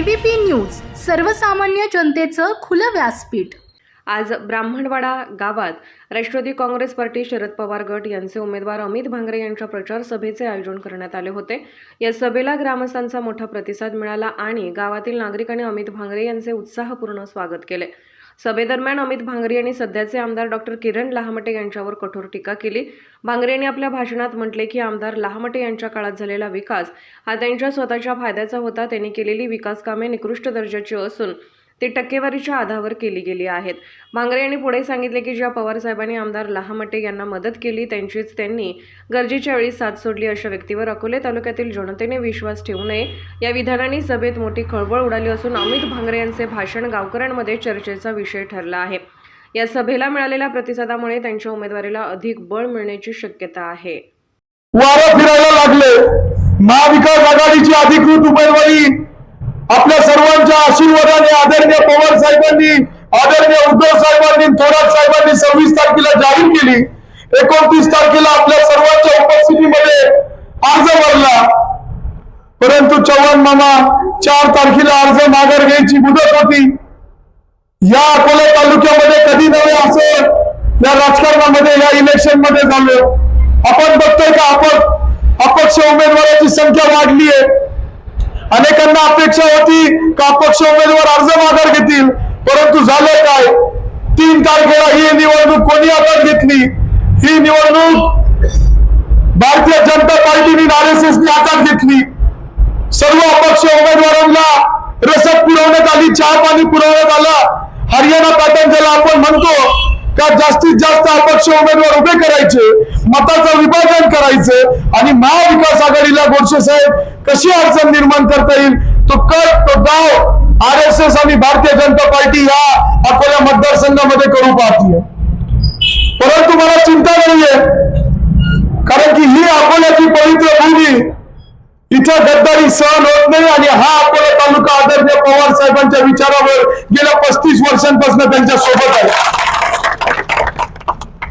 ABP news सर्वसामान्य जनतेचं खुलं व्यासपीठ। आज ब्राह्मणवाडा गावात राष्ट्रवादी काँग्रेस पार्टी शरद पवार गट यांचे उमेदवार अमित भांगरे यांच्या प्रचार सभेचे आयोजन करण्यात आले होते। या सभेला ग्रामस्थांचा मोठा प्रतिसाद मिळाला आणि गावातील नागरिकांनी अमित भांगरे यांचे उत्साहपूर्ण स्वागत केले। सभेदरम्यान अमित भांगरे यांनी सध्याचे आमदार डॉक्टर किरण लहामटे यांच्यावर कठोर टीका केली। भांगरे यांनी आपल्या भाषणात म्हटले की आमदार लहामटे यांच्या काळात झालेला विकास हा त्यांच्या स्वतःच्या फायद्याचा होता। त्यांनी केलेली विकास कामे निकृष्ट दर्जाची असून ती टक्केवारीच्या आधारावर केली गेली आहेत। भांगरे यांनी पुढे सांगितले की ज्या पवार साहेबांनी आमदार लहामटे यांना मदत केली त्यांचीच त्यांनी गरजेच्या वेळी साथ सोडली अशा व्यक्तीवर अकोले तालुक्यातील जनतेने विश्वास ठेवू नये। या विधानाने सभेत मोठी खळबळ उडाली असून अमित भांगरे यांचे भाषण गावकऱ्यांमध्ये चर्चेचा विषय ठरला आहे। या सभेला मिळालेल्या प्रतिसादामुळे त्यांच्या उमेदवारीला अधिक बळ मिळण्याची शक्यता आहे। वारं फिरायला लागले। महाविकास आघाडीची अधिकृत उमेदवारी आपल्या सर्वांच्या आशीर्वादाने आदरणीय पवार साहेबांनी, आदरणीय उद्धव साहेबांनी, थोरात साहेबांनी 26 तारखेला जाहीर केली। 29 तारखेला आपल्या सर्वांच्या उपस्थितीमध्ये अर्ज भरला, परंतु चव्हाण मामा 4 तारखेला अर्ज माघार घ्यायची मुदत होती। या अकोला तालुक्यामध्ये कधी नव्हे असं या राजकारणामध्ये, या इलेक्शन मध्ये झालं। आपण बघतोय का अपक्ष उमेदवाराची संख्या वाढली आहे। अनेकांना अपेक्षा होती का अपक्ष उमेदवार अर्ज माघार घेतील, परंतु झालं काय? 3 तारखेला ही निवडणूक कोणी हातात घेतली? ही निवडणूक भारतीय जनता पार्टीने RSSने हातात घेतली। सर्व अपक्ष उमेदवारांना रसद पुरवण्यात आली, चहा पाणी पुरवण्यात आला। हरियाणा पॅटर्न ज्याला आपण म्हणतो का जास्तीत जास्त अपक्ष उमेदवार उभे करायचे, मताचं विभाजन करायचं आणि महाविकास आघाडीला गोडसे साहेब कशी अडचण निर्माण करता येईल तो कट तो डाव RSS आणि भारतीय जनता पार्टी या अकोला मतदारसंघामध्ये करू पाहतीये। परंतु मला चिंता नाहीये, कारण की ही अकोल्याची पवित्र भूमी, इथं गद्दारी सहन होत नाही आणि हा अकोला तालुका आदरणीय पवार साहेबांच्या विचारावर गेल्या 35 वर्षांपासून त्यांच्या सोबत आहे।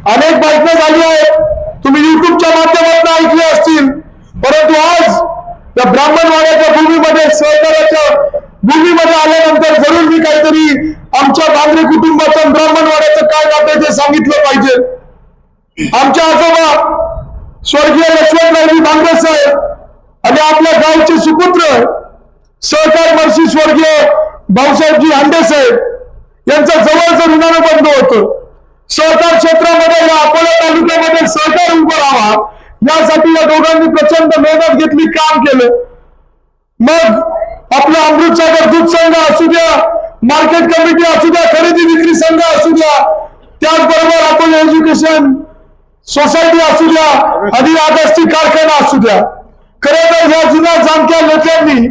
अनेक बातम्या झाली आहेत, तुम्ही युट्यूबच्या माध्यमातून ऐकले असतील, परंतु आज या ब्राह्मणवाड्याच्या भूमीमध्ये, सहकाराच्या भूमीमध्ये आल्यानंतर जरूर मी काहीतरी आमच्या भांगरे कुटुंबाचं ब्राह्मणवाड्याचं काय नातं ते सांगितलं पाहिजे। आमच्या आजोबा स्वर्गीय यशवंतरावजी भांगरे साहेब आणि आपल्या गावचे सुपुत्र सहकार महर्षी स्वर्गीय भाऊसाहेबजी हांडे साहेब यांचं जवळचं ऋणानं बंद होतं। सहकार क्षेत्रामध्ये या अकोला तालुक्यामध्ये सहकार उभं राहावा यासाठी या दोघांनी प्रचंड मेहनत घेतली, काम केलं। मग आपला अमृतसागर दूध संघ असू द्या, मार्केट कमिटी असू द्या, खरेदी विक्री संघ असू द्या, त्याचबरोबर अकोला एज्युकेशन सोसायटी असू द्या, आधी आगस्ती कारखाना असू द्या, खरं तर ह्या जुन्या जाणत्या लोकांनी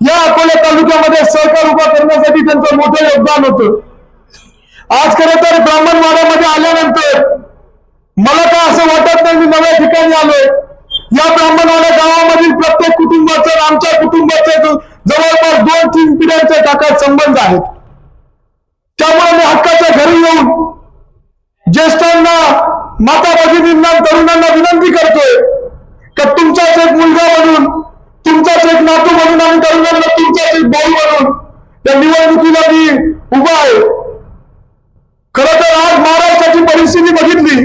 या अकोला तालुक्यामध्ये सहकार उभा करण्यासाठी त्यांचं मोठं योगदान होतं। आज खरं तर ब्राह्मणवाड्यामध्ये आल्यानंतर मला काय असं वाटत नाही मी नव्या ठिकाणी आलोय। या ब्राह्मणवाडा गावामधील प्रत्येक कुटुंबाचं, आमच्या कुटुंबाचं जवळपास 2-3 पिढ्यांच्या टाकात संबंध आहेत। त्यामुळे मी हक्काच्या घरी येऊन ज्येष्ठांना, माता भगिनींना, तरुणांना विनंती करतोय का तुमचाच एक मुलगा म्हणून, तुमचाच एक नातू म्हणून आणि तरुणांना तुमचाच एक भाऊ म्हणून या निवडणुकीला मी उभा आहे। खरं तर आज महाराष्ट्राची परिस्थिती बघितली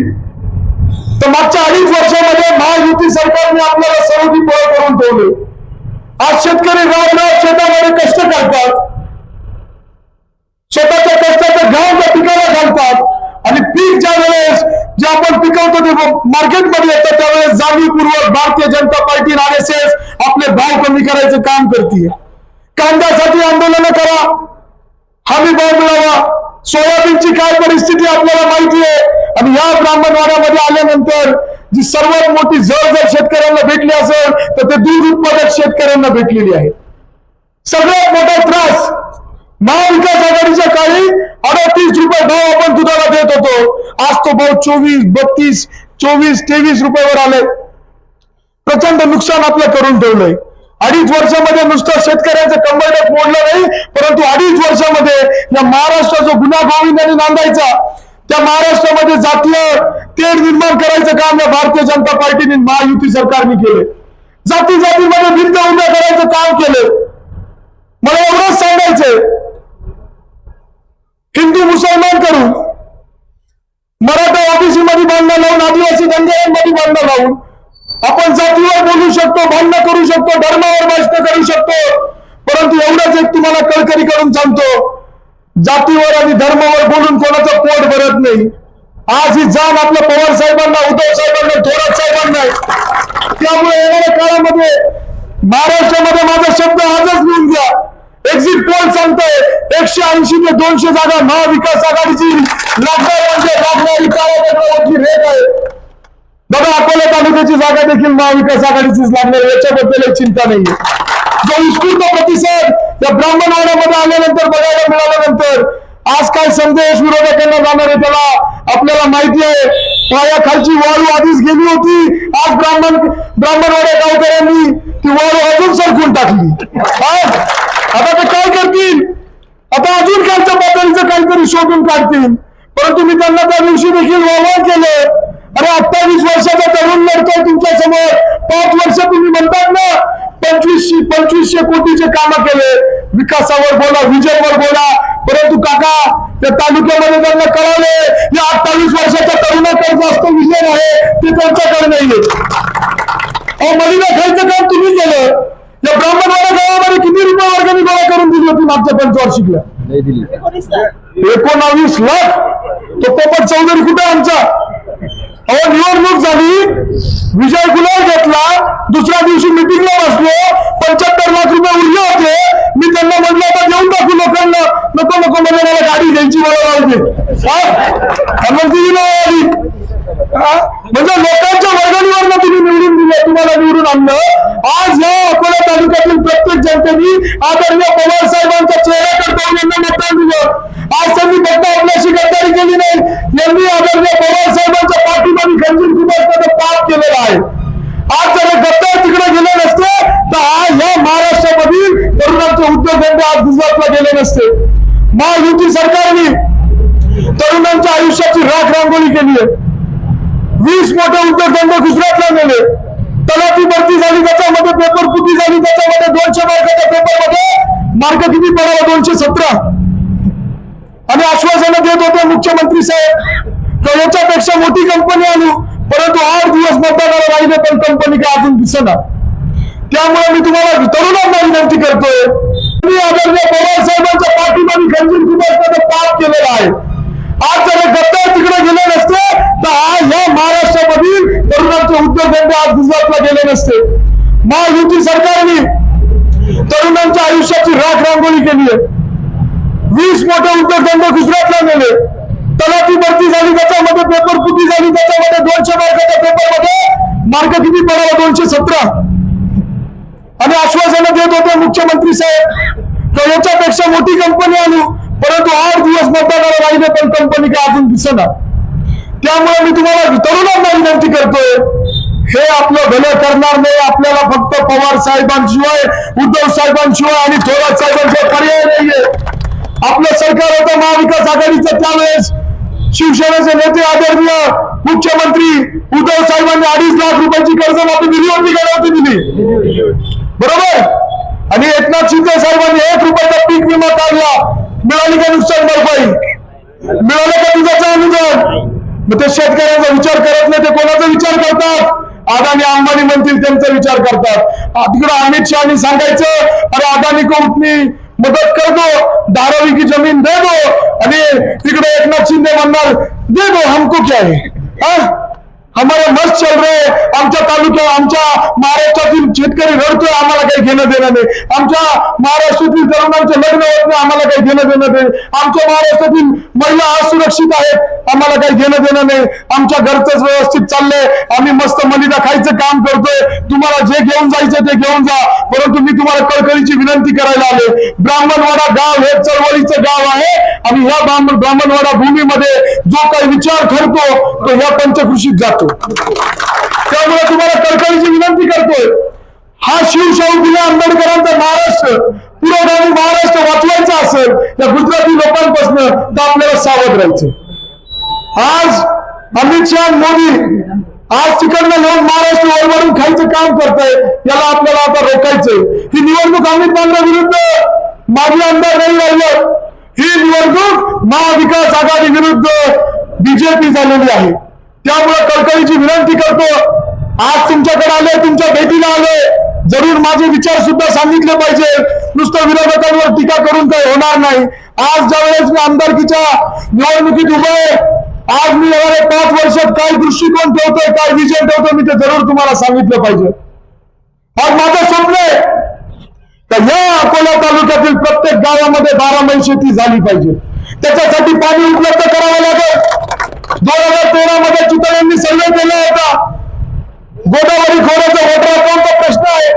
तर मागच्या 2.5 वर्षामध्ये महायुती सरकारने आपल्याला सर्वोच्च पळ करून ठेवले। आज शेतकरी राब-राब शेतामध्ये कष्ट करतात, स्वतःच्या कष्टाचं घाम त्या पिकाला घालतात आणि पीक ज्या वेळेस जे आपण पिकवतो ते मार्केटमध्ये येतं त्यावेळेस जाणीवपूर्वक भारतीय जनता पार्टी RSS आपले भाव कमी करायचं काम करते। कांद्यासाठी आंदोलन करा, हमी भाव मिळावा। सोयाबीनची काय परिस्थिती आपल्याला माहिती आहे आणि या ब्राह्मणवाड्यामध्ये आल्यानंतर जी सर्वात मोठी झळ जर शेतकऱ्यांना भेटली असेल तर ते दूध उत्पादक शेतकऱ्यांना भेटलेली आहे। सगळ्यात मोठा त्रास महाविकास आघाडीच्या काळी 38 रुपये भाव आपण दुधाला देत होतो, आज तो भाव 24, 32, 24, 23 रुपयावर आले। प्रचंड नुकसान आपलं करून ठेवलंय। 2.5 वर्षामध्ये नुसतं शेतकऱ्यांचं कंबरडं मोडलं नाही, परंतु 2.5 वर्षामध्ये या महाराष्ट्र जो गुन्हा गोविंदाने नांदायचा त्या महाराष्ट्रामध्ये जातीय तेढ निर्माण करायचं काम या भारतीय जनता पार्टीने, महायुती सरकारने केले। जाती जातीमध्ये भिंत उभ्या करायचं काम केलं। मला एवढंच सांगायचंय, हिंदू मुसलमान करून, मराठा ओबीसी मध्ये भांडणं लावून, आदिवासी धनगरांमध्ये भांडणं लावून आपण जातीवर बोलू शकतो, भांडणं करू शकतो, धर्मावर भाषण करू शकतो, परंतु एवढंच एक तुम्हाला कळकळी करून सांगतो, जातीवर आणि धर्मावर बोलून कोणाचं पोट भरत नाही. आज ही जाण आपल्या पवार साहेबांना, उद्धव साहेबांना, थोरात साहेबांना आहे. त्यामुळे येणाऱ्या काळामध्ये महाराष्ट्रामध्ये माझा शब्द आजच लिहून घ्या, एक्झिट पोल सांगतोय 180 ते 200 जागा महाविकास आघाडीची लागणार, म्हणजे लागणारी काळाची रेट आहे. बघा, अकोला तालुक्याची जागा देखील महाविकास आघाडीचीच लागणार, याच्याबद्दल चिंता नाहीये. जो उत्स्फूर्त प्रतिसाद या ब्राह्मणवाड्यामध्ये आल्यानंतर बघायला मिळाल्यानंतर आज काय संदेश विरोधकांना जाणार आहे त्याला आपल्याला माहिती आहे. पायाखालची वाळू आधीच गेली होती, आज ब्राह्मणवाड्या गावकऱ्यांनी ती वाळू अजून सरकून टाकली. आता ते काय करतील, आता अजून खालच्या पातळीचं काहीतरी शोधून काढतील. परंतु मी त्यांना त्या दिवशी देखील आवाहन केलं, अरे 28 वर्षाचा तरुण लढतोय तुमच्या समोर, 5 वर्ष तुम्ही म्हणतात ना 2500 कोटीचे काम केले, विकासावर बोला, विजनवर बोला, परंतु काका त्या तालुक्यामध्ये त्यांना कळाले या 28 वर्षाच्या तरुणाकडे जास्त विजन आहे ते त्यांच्याकडे नाहीये. मलिदा खायचं काम तुम्ही केलं. या ब्राह्मणवाडा गावामध्ये किती रुपये वर्गाने गोळा करून दिली होती मागच्या पंचवार्षिकला? 19 लाख. तो पोपट चौधरी कुठे आमचा? निवडणूक झाली, विजय गुलाल घेतला, दुसऱ्या दिवशी मिटिंगला बसलो, 75 लाख रुपये उरले होते. मी त्यांना म्हटलं आता देऊन टाकू लोकांना, नको नको म्हणजे मला गाडी घ्यायची, मला लागते म्हणजे लोकांच्या वर्गणीवर तुम्ही निवडून दिले, तुम्हाला निवडून आणलं. आज या अकोला तालुक्यातील प्रत्येक जनतेने आदरणीय पवार साहेबांच्या चेहऱ्याकडे पाहून यांना मतदान दिलं. आज त्यांनी फक्त आपल्याशी गद्दारी केली नाही, यांनी आदरणीय पवार साहेबांच्या पाठीमागे खंजीर खुमासमध्ये पाप केलेला आहे. आज जर गद्दार तिकडे गेले नसते तर आज या महाराष्ट्रामधील तरुणांचे उद्योगधंदे आज गुजरातला गेले नसते. महायुती सरकारने तरुणांच्या आयुष्याची राख रांगोळी केली आहे. 20 मोठे उद्योगधंदे गुजरातला नेले. तलाठी भरती झाली, त्याच्यामध्ये पेपर फुटी झाली, त्याच्यामध्ये 200 मार्काच्या पेपरमध्ये मार्क किती पडावा? 217. आणि आश्वासनं देत होते मुख्यमंत्री साहेब तर याच्यापेक्षा मोठी कंपनी आणू, परंतु 8 दिवस मतदानाला राहिले पण कंपनी काय अजून दिसेना. त्यामुळे मी तुम्हाला तरुणांना विनंती करतोय, मी आदरणीय पवार साहेबांच्या पाठीमागे खंजीर खुमासमध्ये पाप केलेला आहे. आज जर गद्दार तिकडे गेले नसते तर आज या महाराष्ट्रामधील तरुणांचे उद्योगधंदे आज गुजरातला गेले नसते. महायुती सरकारने तरुणांच्या आयुष्याची राख रांगोळी केली आहे. 20 मोठे उद्योगधंदे गुजरातला नेले. तलाठी भरती झाली, त्याच्यामध्ये पेपर फुटी झाली, त्याच्यामध्ये 200 मार्काच्या पेपरमध्ये मार्क किती पडावा? 217. आणि आश्वासनं देत होते मुख्यमंत्री साहेब तर याच्यापेक्षा मोठी कंपनी आणू, परंतु 8 दिवस मतदानाला राहिले पण कंपनी काय अजून दिसेना. त्यामुळे मी तुम्हाला तरुणांना विनंती करतोय, हे आपलं भलं करणार नाही. आपल्याला फक्त पवार साहेबांशिवाय, उद्धव साहेबांशिवाय आणि थोरात साहेबांशिवाय पर्याय नाहीये. आपलं सरकार होतं महाविकास आघाडीचं, त्यावेळेस शिवसेनेचे नेते आदरणीय मुख्यमंत्री उद्धव साहेबांनी 2.5 लाख रुपयाची कर्जमाफी दिली होती का नव्हती दिली? बरोबर. आणि एकनाथ शिंदे साहेबांनी 1 रुपयाचा पीक विमा काढला. मिळाली का नुकसान भरपाई? मिळालं का दुधाचं अनुदान? मग ते शेतकऱ्यांचा विचार करत नाही, ते कोणाचा विचार करतात? अदानी अंबानी म्हणतील त्यांचा विचार करतात. तिकडे अमित शहानी सांगायचं, अरे अदानी को उतनी मदत कर दो, धारावी की जमीन दे दो, आणि तिकडे एकनाथ शिंदे म्हणणार दे दो हमको क्या है, हमारे मस्त चल रहे. आमच्या तालुक्यात, आमच्या महाराष्ट्रातील शेतकरी रडतोय, आम्हाला काही घेणं देणं नाही. आमच्या महाराष्ट्रातील तरुणांचे लग्न होत नाही, आम्हाला काही घेणं देणं नाही. आमच्या महाराष्ट्रातील महिला असुरक्षित आहेत, आम्हाला काही घेणं देणं नाही. आमच्या घरचंच व्यवस्थित चाललंय, आम्ही मस्त मलिदा खायचं काम करतोय. तुम्हाला जे घेऊन जायचं ते घेऊन जा, परंतु मी तुम्हाला कळकळीची विनंती करायला आले. ब्राह्मणवाडा गाव हे चळवळीचं गाव आहे आणि ह्या ब्राह्मणवाडा भूमीमध्ये जो काही विचार ठरतो तो ह्या पंचकृषीत जातो. त्यामुळे तुम्हाला कळकळीची विनंती करतोय, हा शिवशाहू फुले आंबेडकरांचा महाराष्ट्र, पुरोगामी महाराष्ट्र वाचवायचा असेल या गुजराती लोकांपासून तर आपल्याला सावध राहायचं. आज अमित शहा मोदी आज तिकडनं येऊन महाराष्ट्र वरवरून खायचं काम करताय, याला आपल्याला आता रोखायचंय. ही निवडणूक अमित बांगरा विरुद्ध माजी आमदार नाही राहिलं. ही निवडणूक महाविकास आघाडी विरुद्ध बीजेपी झालेली आहे. त्यामुळे कळकळीची विनंती करतो, आज तुमच्याकडे आले, तुमच्या भेटीला आले, जरूर माझे विचार सुद्धा सांगितले पाहिजे. नुसतं विरोधकांवर टीका करून काही होणार नाही. आज ज्यावेळेस मी आमदारकीच्या निवडणुकीत उभा आहे, आज मी येणाऱ्या 5 वर्षात काय दृष्टिकोन ठेवतोय, काय विजन ठेवतोय, मी ते जरूर तुम्हाला सांगितलं पाहिजे. आज माझं स्वप्न आहे तर या अकोला तालुक्यातील प्रत्येक गावामध्ये 12 महिने शेती झाली पाहिजे. त्याच्यासाठी पाणी उपलब्ध करावं लागेल. 2013 मध्ये चितळ्यांनी सर्वे केला होता. गोदावरी खोऱ्याचा वॉटर पंपचा प्रश्न आहे.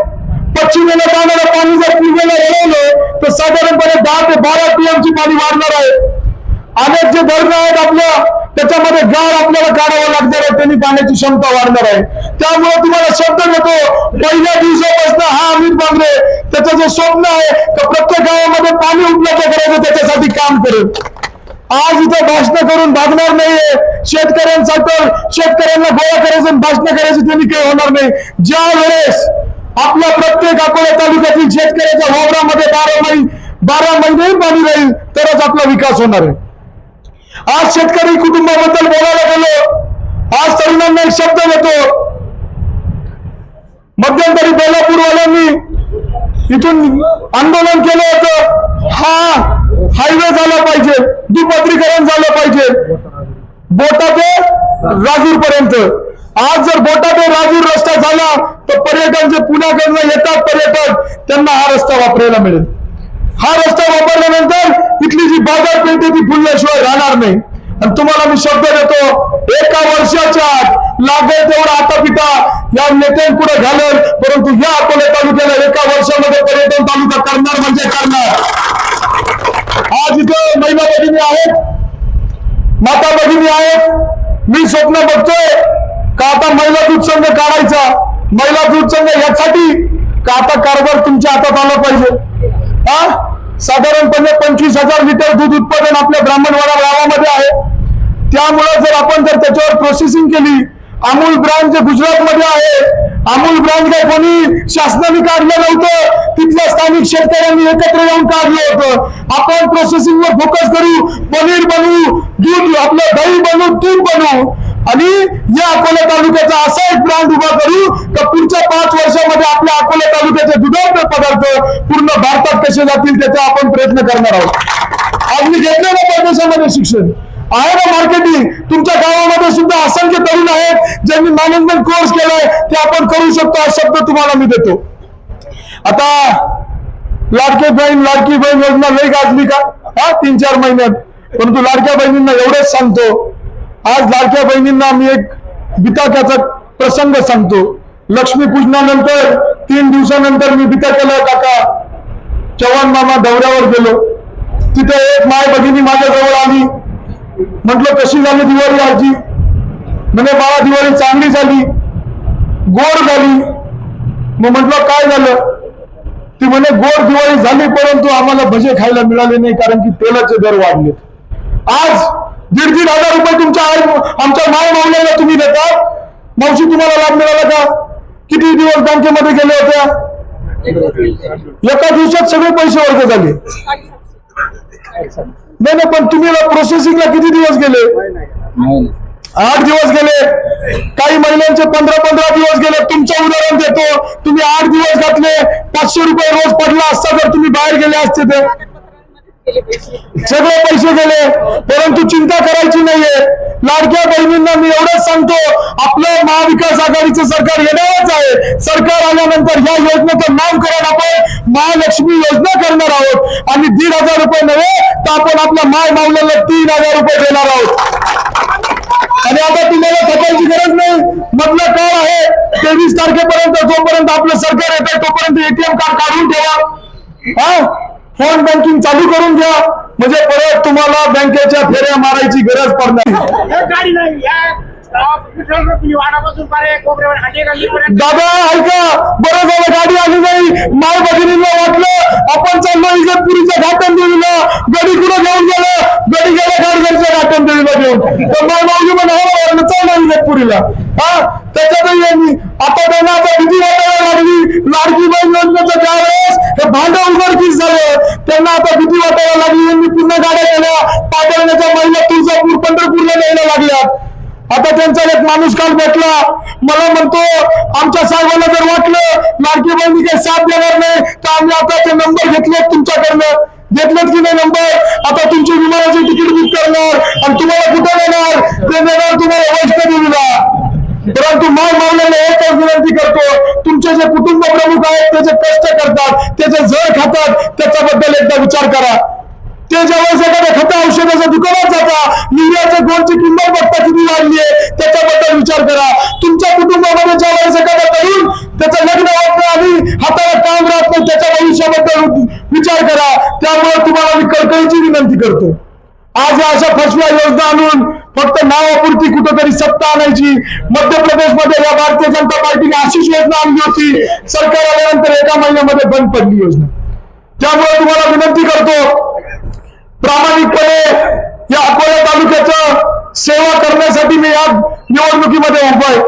पश्चिमेला जाणारं पाणी जर पूर्वेला वळवलं तर साधारणपणे 10 ते 12 टीएमची पाणी वाढणार आहे. अनेक जे धरणं आहेत आपल्या, त्याच्यामध्ये गाळ आपल्याला काढावं लागणार आहे, त्यांनी पाण्याची क्षमता वाढणार आहे. त्यामुळे तुम्हाला शब्द देतो, पहिल्या दिवसापासून हा अमित बांगरे त्याचं जे स्वप्न आहे तर प्रत्येक गावामध्ये पाणी उपलब्ध करायचं, त्याच्यासाठी काम करेल. आज इथे भाषण करून भागणार नाहीये. शेतकऱ्यांना गोळा करायचं, भाषण करायचं, त्यांनी काही होणार नाही. ज्या वेळेस आपल्या प्रत्येक अकोला तालुक्यातील शेतकऱ्याच्या वावरामध्ये 12 महिने पाणी राहील तरच आपला विकास होणार आहे. आज शेतकरी कुटुंबाबद्दल बोलायला गेलो, आज तरुणांना एक शब्द देतो. मध्यंतरी बेलापूरवाल्यांनी इथून आंदोलन केलं होतं, हा हायवे झाला पाहिजे, दुपत्रीकरण झालं पाहिजे बोटा ते राजूर पर्यंत. आज जर बोटा ते राजूर रस्ता झाला तर पर्यटन जे पुण्याकडनं येतात पर्यटक, त्यांना हा रस्ता वापरायला मिळेल. हा रस्ता वापरल्यानंतर इथली जी बाजारपेठ आहे ती फुलल्याशिवाय राहणार नाही. आणि तुम्हाला मी शब्द देतो, एका वर्षाच्या आत लागेल तेवढा आटापिटा या नेत्यांपुढे घालेल, परंतु या अकोला तालुक्याला एका वर्षामध्ये पर्यटन तालुका करणार म्हणजे करणार. आज इथे महिला भगिनी आहेत, माता भगिनी आहेत. मी स्वप्न बघतोय का आता महिला दूध संघ काढायचा. महिला दूध संघ यासाठी का आता कारभार तुमच्या हातात आला पाहिजे. साधारणपणे 25,000 लिटर दूध उत्पादन आपल्या ब्राह्मणवाडा गावामध्ये आहे. त्यामुळे जर त्याच्यावर प्रोसेसिंग केली, अमूल ब्रँड जे गुजरातमध्ये आहे, अमूल ब्रँड काय कोणी शासनाने काढलं नव्हतं, तिथल्या स्थानिक शेतकऱ्यांनी एकत्र येऊन काढलं होतं. आपण प्रोसेसिंग वर फोकस करू, पनीर बनवू, दूध आपलं दही बनवू, तूप बनवू आणि या अकोला तालुक्याचा असा एक ब्रँड उभा करू का पुढच्या 5 वर्षामध्ये आपल्या अकोला तालुक्याचे दुधाचे पदार्थ पूर्ण भारतात कसे जातील त्याचा आपण प्रयत्न करणार आहोत. आज मी घेतलं ना परदेशामध्ये शिक्षण आहे ना, मार्केटिंग. तुमच्या गावामध्ये सुद्धा असंख्य तरुण आहेत ज्यांनी मॅनेजमेंट कोर्स केलाय, ते आपण करू शकतो. हा शब्द तुम्हाला मी देतो. आता लाडकी बहीण योजना लई गाजली का 3-4 महिन्यात, परंतु लाडक्या बहिणींना एवढंच सांगतो, आज लाडक्या बहिणींना मी एक बिताक्याचा प्रसंग सांगतो. लक्ष्मीपूजनानंतर 3 दिवसानंतर मी बिताक्याला काका चव्हाण मामा दौऱ्यावर गेलो. तिथे एक माय भगिनी माझ्या जवळ आली. म्हटलं कशी झाली दिवाळी आजी? म्हणजे मला दिवाळी चांगली झाली, गोड झाली. मग म्हटलं काय झालं? ती म्हणे गोड दिवाळी झाली परंतु आम्हाला भजे खायला मिळाले नाही कारण की तेलाचे दर वाढलेत. आज 1,500 रुपये तुमच्या आमच्या माय मावल्याला तुम्ही देतात. मावशी तुम्हाला लाभ मिळाला का? किती दिवस बँकेमध्ये गेले होत्या? एका दिवसात सगळे पैसे वर्ग झाले. नाही पण तुम्ही प्रोसेसिंगला किती दिवस गेले? 8 दिवस गेले. काही महिलांचे 15-15 दिवस गेले. तुमचं उदाहरण देतो, तुम्ही 8 दिवस घातले, 500 रुपये रोज पडला असता जर तुम्ही बाहेर गेले असते ते सगळे पैसे गेले. परंतु चिंता करायची नाहीये. लाडक्या बहिणींना मी एवढंच सांगतो, आपलं महाविकास आघाडीचं सरकार येणारच आहे. सरकार आल्यानंतर या योजनेचं नामकरण आपण महालक्ष्मी योजना करणार आहोत आणि 1,500 रुपये नव्हे तर आपण आपल्या माय मावल्याला 3,000 रुपये देणार आहोत. आणि आता तुम्हाला थकायची गरज नाही. मधलं काळ आहे 23 तारखेपर्यंत, जोपर्यंत आपलं सरकार येतं तोपर्यंत ATM कार्ड काढून ठेवा, फोन बँकिंग चालू करून घ्या, म्हणजे परत तुम्हाला बँकेच्या फेऱ्या मारायची गरज पडणार. दादा ऐका, बरं झालं गाडी आली नाही. माय भगिनीला वाटलं आपण चाललो इगतपुरीच्या घाटन देवीला, गडी कुठं घेऊन गेलं, गडी गेला गाडगरच्या घाटन देवीला घेऊन. तर माय माऊली म्हणे चाललो इगतपुरी. इगतपुरीला. त्याच्यातही यांनी आता त्यांना आता भीती वाटायला लागली. लाडकी बहीण योजनेचं ज्यावेळेस हे भांड उघडकीस झालं त्यांना आता भीती वाटायला लागली. यांनी पुन्हा गाड्या केल्या. पाटणच्या महिला तुळजापूर पंढरपूरला न्यायला लागल्यात. आता त्यांचा एक माणूस काल भेटला, मला म्हणतो आमच्या साहेबांना जर वाटलं लाडकी बहिणी काही साथ देणार नाही तर आम्ही आता ते नंबर घेतलेत तुमच्याकडनं. घेतलेत की नाही नंबर? आता तुमची विमानाची तिकीट बुक करणार आणि तुम्हाला कुठं नेणार? ते नेणार तुम्हाला वैष्णोदेवीला. परंतु माय मावल्याला एकच विनंती करतो, तुमचे जे कुटुंब प्रमुख आहेत ते जे कष्ट करतात, ते जे झळ खातात, त्याच्याबद्दल एकदा विचार करा. ते ज्यावेळेस एखाद्या खता औषधाच्या दुकानात जाता, युरियाच्या गोळची किंमत बघता किती वाढली आहे त्याच्याबद्दल विचार करा. तुमच्या कुटुंबामध्ये ज्यावेळेस एखादा तरुण त्याचं लग्न होत नाही आणि हाताला काम राहत नाही त्याच्या भविष्याबद्दल विचार करा. त्यामुळे तुम्हाला मी कळकळीची विनंती करतो, आज या अशा फसव्या योजना आणून फक्त नावापुरती कुठेतरी सत्ता आणायची. मध्य प्रदेशमध्ये या भारतीय जनता पार्टीने अशीच योजना आणली होती. सरकार आल्यानंतर एका महिन्यामध्ये बंद पडली योजना. त्यामुळे तुम्हाला विनंती करतो, प्रामाणिकपणे या अकोला तालुक्याचं सेवा करण्यासाठी मी या निवडणुकीमध्ये उभा आहे.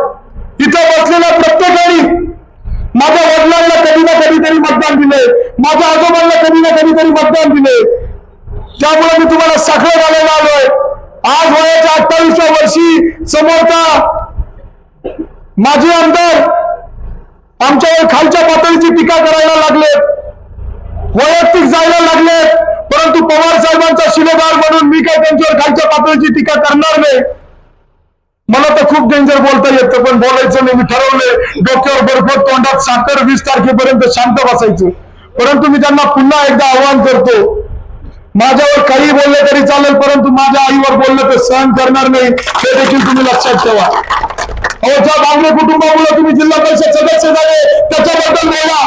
इथं बसलेल्या प्रत्येकाने माझ्या वडिलांना कधी ना कधीतरी मतदान दिलंय, माझ्या आजोबांना कधी ना कधीतरी मतदान दिलंय. त्यामुळे मी तुम्हाला साखर घालायला आलोय. आज वयाच्या 28व्या वर्षी समोरचा माजी आमदार आमच्यावर खालच्या पातळीची टीका करायला लागलेत, वैयक्तिक जायला लागलेत. परंतु पवार साहेबांचा शिलेदार म्हणून मी काय त्यांच्यावर खालच्या पातळीची टीका करणार नाही. मला तर खूप डेंजर बोलता येतं पण बोलायचं नाही. मी ठरवलंय डोक्यावर बर्फ तोंडात साखर 20 तारखेपर्यंत शांत बसायचं. परंतु मी त्यांना पुन्हा एकदा आवाहन करतो, माझ्यावर काही बोलले तरी चालेल परंतु माझ्या आईवर बोललं तर सहन करणार नाही, हे देखील तुम्ही लक्षात ठेवा. अहो, ज्या बांगरे कुटुंबामुळे तुम्ही जिल्हा परिषद सदस्य झाले त्याच्याबद्दल बोला.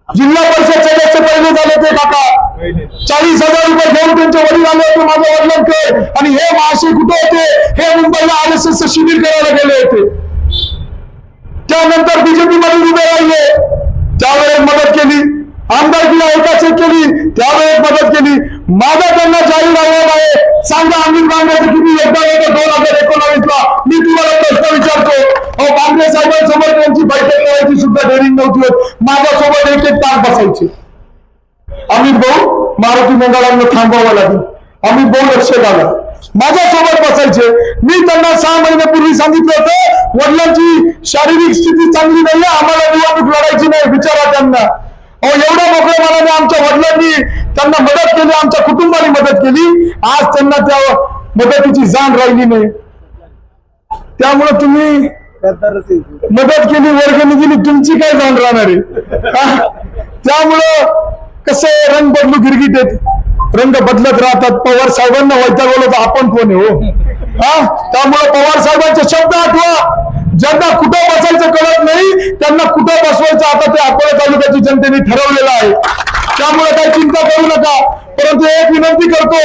जिल्हा परिषद सदस्य पहिले झाले ते काका 40,000 रुपये घेऊन त्यांचे वडील आले होते माझ्या वडिलांकडे आणि हे महाशय कुठे होते? हे मुंबईला RSS शिबिर करायला गेले होते. त्यानंतर बीजेपी मध्ये उभे राहिले, त्यावेळेस मदत केली. आमदारकीला एकाच केली, त्यावेळेस मदत केली. माझा त्यांना जाहीर आव्हान आहे, सांगा अनिल बांगरेचं किती योगदान होतं 2019ला? मी तुम्हाला प्रश्न विचारतो. अहो, बांगरे साहेबांसमोर त्यांची बैठक करायची सुद्धा डेअरिंग नव्हती होत. माझ्यासोबत एक तास बसायचे. अमित भाऊ मारुती मंडळांना थांबवावं लागेल, अमित भाऊ लक्ष घाला, माझ्यासोबत बसायचे. मी त्यांना 6 महिन्यापूर्वी सांगितलं होतं वडिलांची शारीरिक स्थिती चांगली नाहीये, आम्हाला निवडणूक लढायची नाही. विचारा त्यांना. अहो, एवढ्या मोकळ्या मनाने आमच्या वडिलांनी त्यांना मदत केली, आमच्या कुटुंबाने मदत केली. आज त्यांना त्या मदतीची जाण राहिली नाही. त्यामुळे तुम्ही मदत केली, वर्गणी दिली, तुमची काय जाण राहणार आहे? त्यामुळं कसं रंग बदलू गिरगिट आहेत, रंग बदलत राहतात. पवार साहेबांना वैतागवलं तर आपण कोण आहे हो? त्यामुळे पवार साहेबांचे शब्द आठवा, ज्यांना कुठं बसायचं कळत नाही त्यांना कुठं बसवायचं आता ते अकोला तालुक्याची जनतेने ठरवलेलं आहे. त्यामुळे काही चिंता करू नका. परंतु एक विनंती करतो,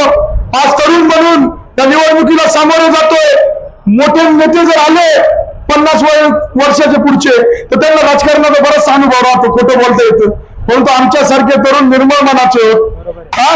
आज तरुण म्हणून त्या निवडणुकीला सामोरे जातोय. मोठे नेते जर आले 50 वर्षाचे पुढचे तर त्यांना राजकारणाचा बराचसा अनुभव राहतो, खोटं बोलता येतं. परंतु आमच्यासारखे तरुण निर्मळ मनाचे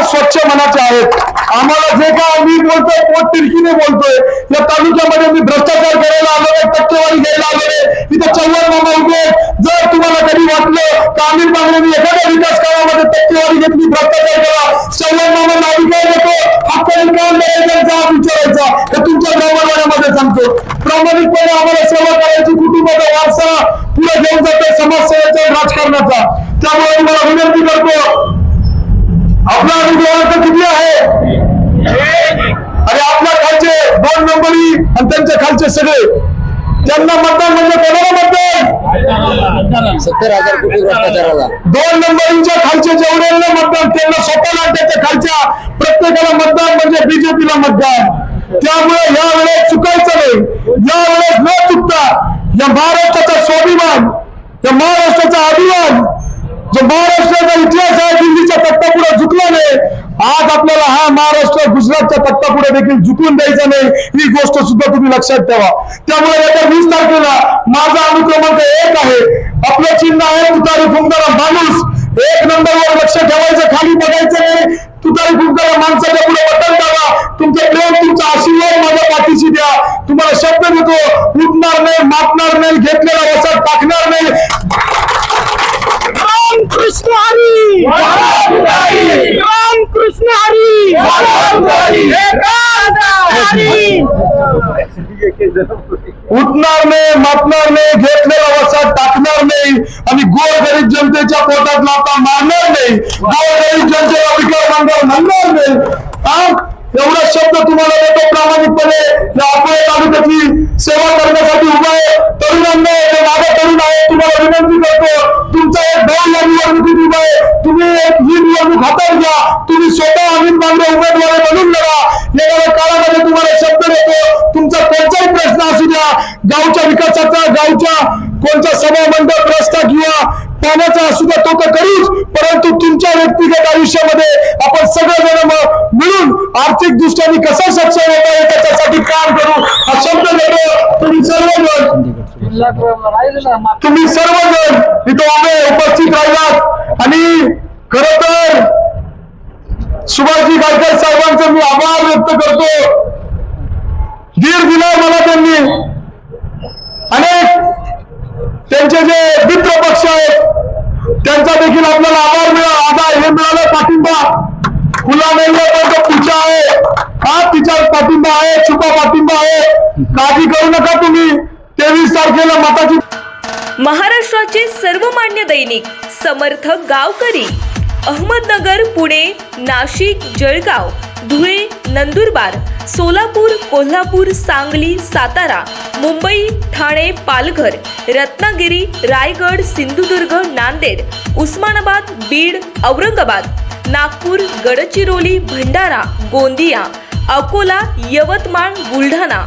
स्वच्छ मनाचे आहेत. आम्हाला जे काय मी बोलतोय पोट तिरकीने बोलतोय. या तालुक्यामध्ये मी भ्रष्टाचार करायला आलो नाही, टक्केवारी घ्यायला आलो नाही. इथं चव्हाण मामा उभे. जर तुम्हाला कधी वाटलं का अनिल बांगरेंनी एखाद्या विकास कामामध्ये टक्केवारी घेतली, भ्रष्टाचार केला, चव्हाण मामांना अधिकार देतो, हक्काने काम करायचा, विचारायचा. हे तुमच्या गावामध्ये सांगतो. प्रामाणिकपणे आम्हाला सेवा करायची, कुटुंबाचा वारसा पुढे घेऊन जातो समाजसेवेचा राजकारणाचा. त्यामुळे तुम्हाला विनंती करतो, आपला अनुभव किती आहे? आणि आपल्या खालचे 2 नंबरी आणि त्यांच्या खालचे सगळे त्यांना मतदान म्हणजे कोणाला मतदान? 70,000 कोटी भ्रष्टाचाराला. 2 नंबरींच्या खालचे जेवढे मतदान त्यांना स्वतःला, त्याच्या खालच्या प्रत्येकाला मतदान म्हणजे बीजेपीला मतदान. त्यामुळे यावेळेस चुकायचं नाही. यावेळेस न चुकता या महाराष्ट्राचा स्वाभिमान, या महाराष्ट्राचा अभिमान, जो महाराष्ट्राचा इतिहास आहे दिल्लीच्या तख्ता पुढे झुकला नाही, आज आपल्याला हा महाराष्ट्र गुजरातच्या तख्ता पुढे देखील झुकून द्यायचा नाही. ही गोष्ट सुद्धा तुम्ही लक्षात ठेवा. त्यामुळे येत्या 20 तारखेला माझा अनुक्रमांक 1 आहे. आपलं चिन्ह आहे तुतारी फुंकणारा माणूस. 1 नंबरवर लक्ष ठेवायचं, खाली बघायचं नाही. तुतारी फुंकणाऱ्या माणसाच्या पुढे बटन दाबा. तुमचं प्रेम, तुमचा आशीर्वाद माझ्या पाठीशी द्या. द्या. तुम्हाला शब्द देतो, उठणार नाही, मापणार नाही, घेतलेला वचन टाकणार नाही. रामकृष्ण हरी, रामकृष्ण हरी, हरी. उठणार नाही, मापणार नाही, घेतलेला वचन टाकणार नाही आणि गोरगरीब जनतेच्या पोटात लाथा मारणार नाही, गोरगरीब जनतेला विकास म्हणणार नाही. एवढा शब्द तुम्हाला देतो. प्रामाणिकपणे या अकोले तालुक्याची सेवा करण्यासाठी उभा आहे. तरुणांना जे माझा तरुण आहे, तुम्हाला विनंती करतो, तुमचा एक भाऊ या निवडणुकीत उभा आहे. तुम्ही ही निवडणूक हातात घ्या. तुम्ही स्वतः अमित भांगरे उमेदवार म्हणून लढा. येणाऱ्या काळामध्ये तुम्हाला शब्द देतो, तुमचा कोणताही प्रश्न असू द्या, गावच्या विकासाचा, गावच्या कोणता सभा मंडप, रस्ता किंवा पाण्याचा असू द्या, तो तर करूच, परंतु तुमच्या व्यक्तिगत आयुष्यामध्ये आपण सगळेजण मिळून आर्थिक दृष्ट्याने कसं सक्षम होता येईल त्याच्यासाठी काम करू. हा शब्द देतो. तुम्ही सर्वजण इथं उभे उपस्थित राहिलात आणि खर तर सुभाषजी गायकवाड साहेबांचा मी आभार व्यक्त करतो. धीर दिलाय मला त्यांनी. अनेक त्यांचे जे मित्र पक्ष आहेत त्यांचा देखील आपल्याला आभार हे मिळालं. पाठिंबा खुला नाही पण तो पुढचा आहे. हा तिचा पाठिंबा आहे, छुपा पाठिंबा आहे. काळजी करू नका तुम्ही. 23 तारखेला मताची. महाराष्ट्राचे सर्वमान्य दैनिक समर्थक गावकरी अहमदनगर, पुणे, नाशिक, जळगाव, धुळे, नंदुरबार, सोलापूर, कोल्हापूर, सांगली, सातारा, मुंबई, ठाणे, पालघर, रत्नागिरी, रायगड, सिंधुदुर्ग, नांदेड, उस्मानाबाद, बीड, औरंगाबाद, नागपूर, गडचिरोली, भंडारा, गोंदिया, अकोला, यवतमाळ, बुलढाणा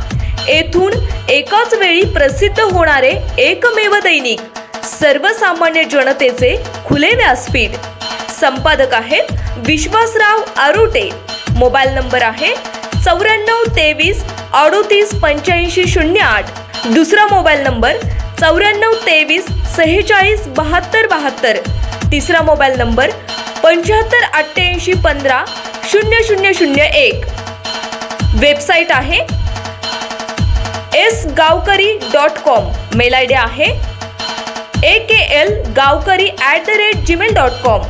येथून एकाच वेळी प्रसिद्ध होणारे एकमेव दैनिक सर्वसामान्य जनतेचे खुले व्यासपीठ. संपादक आहेत विश्वासराव आरोटे. मोबाईल नंबर आहे 94 23 38 85 08. दुसरा मोबाईल नंबर 94 23 46 72 72. तिसरा मोबाईल नंबर 75 88 15 0001. वेबसाईट आहे sgavkari.com. मेल आय डी आहे akl gavkari@gmail.com.